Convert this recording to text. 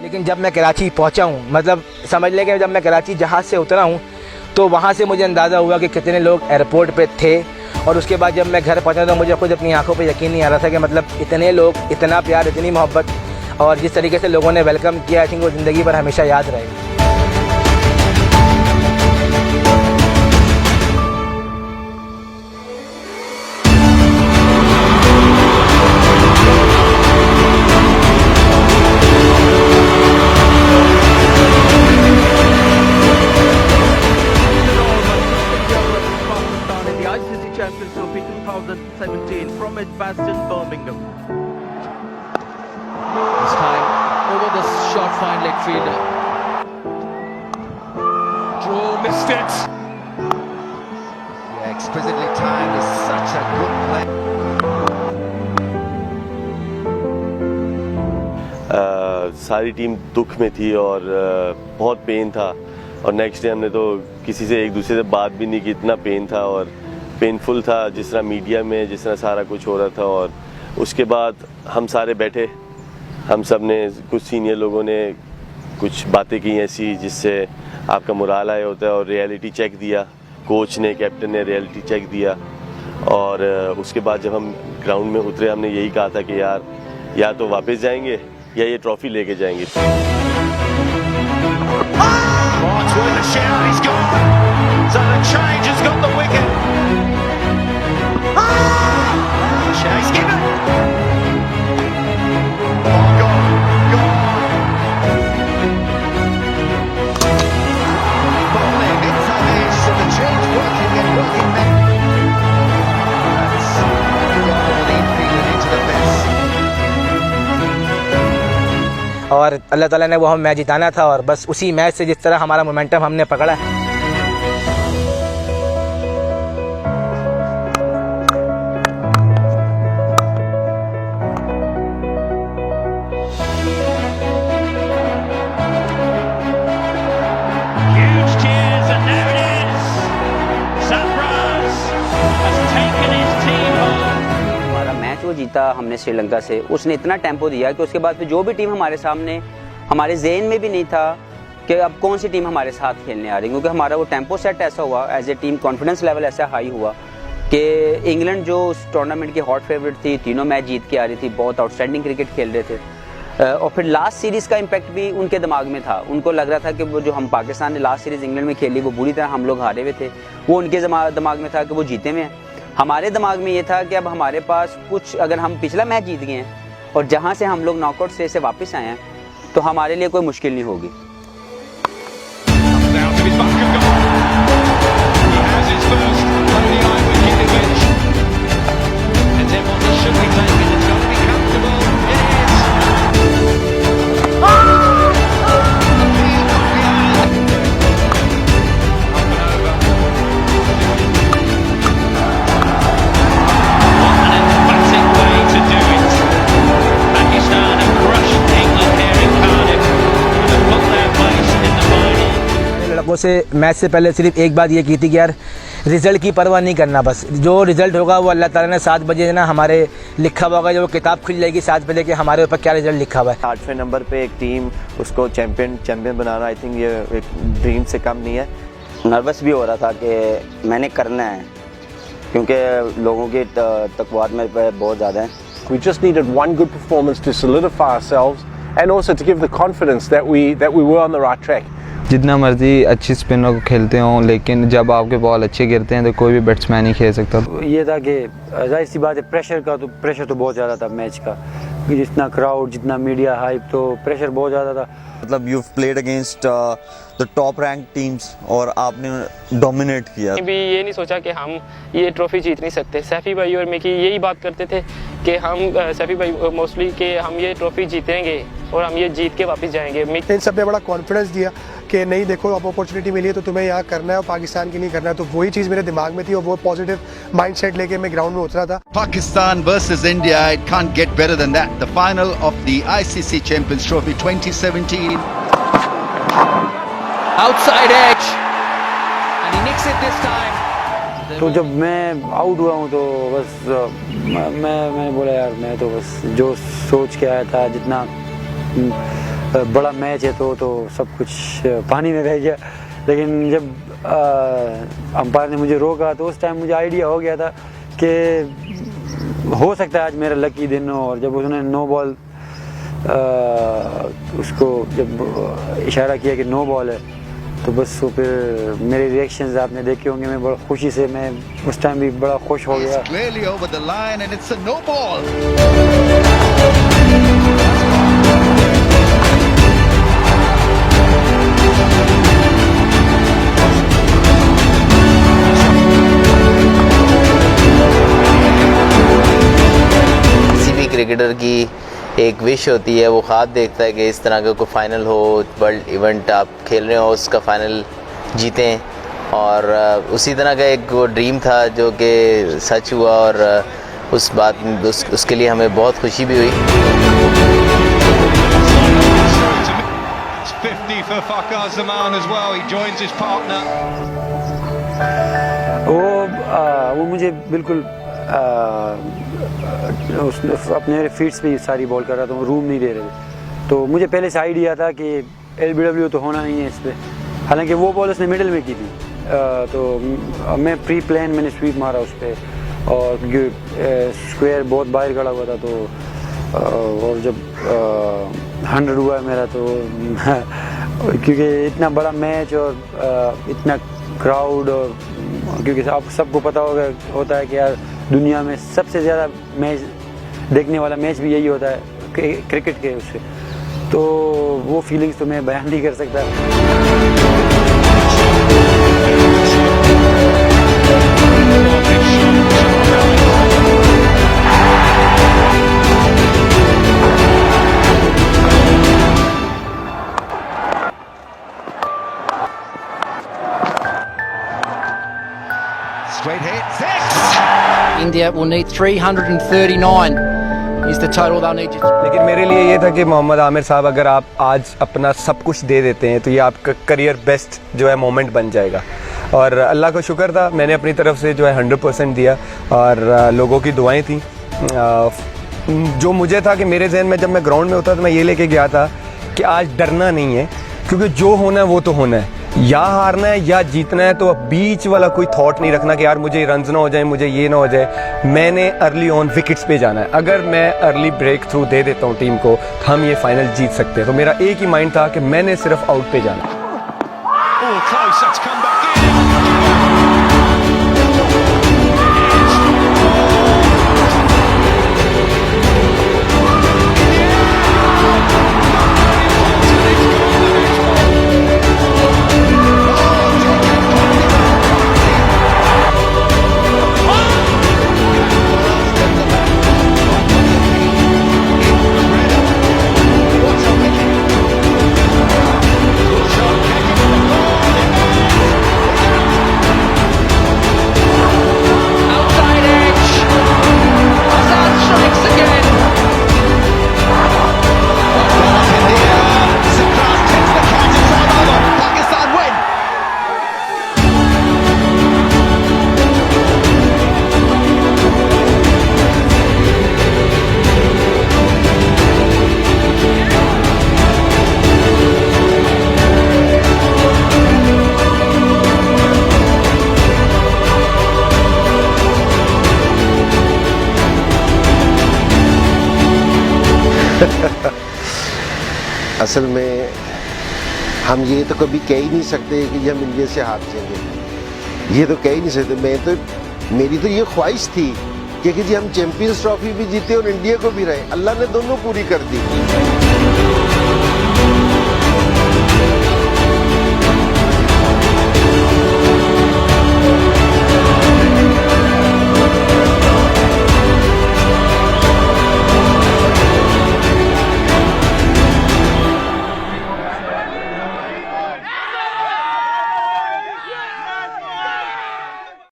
लेकिन जब मैं कराची पहुंचा हूं, मतलब समझ लें कि जब मैं कराची जहाज़ से उतरा हूं तो वहां से मुझे अंदाज़ा हुआ कि कितने लोग एयरपोर्ट पे थे। और उसके बाद जब मैं घर पहुंचा तो मुझे खुद अपनी आंखों पे यकीन नहीं आ रहा था कि मतलब इतने लोग, इतना प्यार, इतनी मोहब्बत और जिस तरीके से लोगों ने वेलकम किया, आई थिंक वो ज़िंदगी भर हमेशा याद रहेगी। Champions Trophy 2017 from Edgbaston, Birmingham. This time over the short fine leg fielder. Draw, missed it. Yeah, exquisitely timed. Is such a good play. सारी टीम दुख में थी और बहुत पेन था और नेक्स्ट डे हमने तो किसी से एक दूसरे से बात भी नहीं की, इतना पेन था और पेनफुल था जिस तरह मीडिया में जिस तरह सारा कुछ हो रहा था। और उसके बाद हम सारे बैठे, हम सब ने, कुछ सीनियर लोगों ने कुछ बातें की ऐसी जिससे आपका मोराल आया होता है और रियलिटी चेक दिया, कोच ने, कैप्टन ने रियलिटी चेक दिया। और उसके बाद जब हम ग्राउंड में उतरे हमने यही कहा था कि यार या तो वापस जाएंगे या ये ट्रॉफी लेके जाएंगे। और अल्लाह ताला ने वो हम मैच जिताना था और बस उसी मैच से जिस तरह हमारा मोमेंटम हमने पकड़ा है। वो जीता हमने श्रीलंका से, उसने इतना टेम्पो दिया कि उसके बाद फिर जो भी टीम हमारे सामने, हमारे ज़हन में भी नहीं था कि अब कौन सी टीम हमारे साथ खेलने आ रही, क्योंकि हमारा वो टेम्पो सेट ऐसा हुआ, as a team confidence level ऐसा हाई हुआ कि इंग्लैंड जो उस टूर्नामेंट की हॉट फेवरेट थी, तीनों मैच जीत के आ रही थी, बहुत आउटस्टैंडिंग क्रिकेट खेल रहे थे। और फिर लास्ट सीरीज़ का इम्पैक्ट भी उनके दिमाग में था, उनको लग रहा था कि वो जो हम पाकिस्तान ने लास्ट सीरीज़ इंग्लैंड में खेली वो बुरी तरह हम लोग हारे हुए थे, वो उनके दिमाग में था कि वो जीते हुए हैं। हमारे दिमाग में ये था कि अब हमारे पास कुछ, अगर हम पिछला मैच जीत गए हैं और जहाँ से हम लोग नॉकआउट से वापस आए हैं तो हमारे लिए कोई मुश्किल नहीं होगी। से मैच से पहले सिर्फ एक बात ये की थी कि यार रिज़ल्ट की परवाह नहीं करना, बस जो रिज़ल्ट होगा वो अल्लाह ताला ने 7 बजे ना हमारे लिखा हुआ होगा, जो किताब खुल जाएगी 7 बजे के हमारे ऊपर क्या रिज़ल्ट लिखा हुआ है। 8वें नंबर पे एक टीम उसको चैम्पियन बनाना, आई थिंक ये एक ड्रीम से कम नहीं है। नर्वस भी हो रहा था कि मैंने करना है, क्योंकि लोगों की तकवात मेरे पे बहुत ज़्यादा है। We just needed one good performance to solidify ourselves and also to give the confidence that we were on the right track. जितना मर्जी अच्छी स्पिनर को खेलते हों, लेकिन जब आपके बॉल अच्छे गिरते हैं तो कोई भी बैट्समैन नहीं खेल सकता। ये था कि जाहिर सी बात है, प्रेशर तो बहुत ज़्यादा था मैच का, जितना क्राउड, जितना मीडिया हाइप, तो प्रेशर बहुत ज़्यादा था। मतलब you played against the top rank teams और आपने डोमिनेट किया। भी ये नहीं सोचा कि हम ये ट्रॉफी जीत नहीं सकते। सैफी भाई और मिकी यही बात करते थे कि हम, सैफी भाई मोस्टली, कि हम ये ट्रॉफी जीतेंगे और हम ये जीत के वापस जाएंगे। इन सब ने बड़ा कॉन्फिडेंस दिया कि नहीं देखो अब अपॉर्चुनिटी मिली है तो तुम्हें यहाँ करना है और पाकिस्तान के लिए करना है, तो वही चीज़ मेरे दिमाग में थी और वो पॉजिटिव माइंडसेट लेके मैं ग्राउंड में उतरा था। Pakistan versus India, it can't get better than that. The final of the ICC Champions Trophy 2017. Outside edge and he nicks it this time. तो जब मैं आउट हुआ हूँ तो बस मैंने बोला यार मैं तो बस जो सोच के आया था, जितना बड़ा मैच है तो सब कुछ पानी में रह गया। लेकिन जब अंपायर ने मुझे रोका तो उस टाइम मुझे आइडिया हो गया था कि हो सकता है आज मेरा लकी दिन हो। और जब उसने नो बॉल उसको जब इशारा किया कि नो बॉल है तो बस वो फिर मेरे रिएक्शंस आपने देखे होंगे, मैं बड़ा खुशी से, मैं उस टाइम भी बड़ा खुश हो गया। किसी भी क्रिकेटर की एक विश होती है, वो ख्वाब देखता है कि इस तरह का कोई फाइनल हो, वर्ल्ड इवेंट आप खेल रहे हो उसका फाइनल जीतें। और उसी तरह का एक वो ड्रीम था जो कि सच हुआ और उसके लिए हमें बहुत खुशी भी हुई। वो मुझे बिल्कुल अपने फीट्स पे सारी बॉल कर रहा था, रूम नहीं दे रहे थे। तो मुझे पहले से आइडिया था कि LBW तो होना नहीं है इस पर, हालांकि वो बॉल उसने मिडिल में की थी। तो मैं प्री प्लान मैंने स्वीप मारा उस पर, और क्योंकि स्क्वायर बहुत बाहर खड़ा हुआ था तो और जब 100 हुआ मेरा तो क्योंकि इतना बड़ा मैच और इतना क्राउड, और क्योंकि आप सबको पता होता है कि यार दुनिया में सबसे ज़्यादा मैच देखने वाला मैच भी यही होता है क्रिकेट के उससे, तो वो फीलिंग्स तो मैं बयान नहीं कर सकता। India will need 339 is the total they'll need to... लेकिन मेरे लिए ये था कि मोहम्मद आमिर साहब अगर आप आज अपना सब कुछ दे देते हैं तो ये आपका करियर बेस्ट जो है मोमेंट बन जाएगा। और अल्लाह का शुक्र था, मैंने अपनी तरफ से जो है 100% दिया और लोगों की दुआएं थी। जो मुझे था कि मेरे जहन में जब मैं ग्राउंड में होता तो मैं ये लेके गया था कि आज डरना नहीं है, क्योंकि जो होना है वो तो होना है, या हारना है या जीतना है। तो अब बीच वाला कोई थॉट नहीं रखना कि यार मुझे रन्स ना हो जाए, मुझे ये ना हो जाए। मैंने अर्ली ऑन विकेट्स पे जाना है। अगर मैं अर्ली ब्रेक थ्रू दे देता हूँ टीम को तो हम ये फाइनल जीत सकते हैं। तो मेरा एक ही माइंड था कि मैंने सिर्फ आउट पे जाना है। असल में हम ये तो कभी कह ही नहीं सकते कि हम इंडिया से हार जाएंगे, ये तो कह ही नहीं सकते। मेरी तो ये ख्वाहिश थी कि जी हम चैंपियंस ट्रॉफी भी जीते और इंडिया को भी रहे। अल्लाह ने दोनों पूरी कर दी।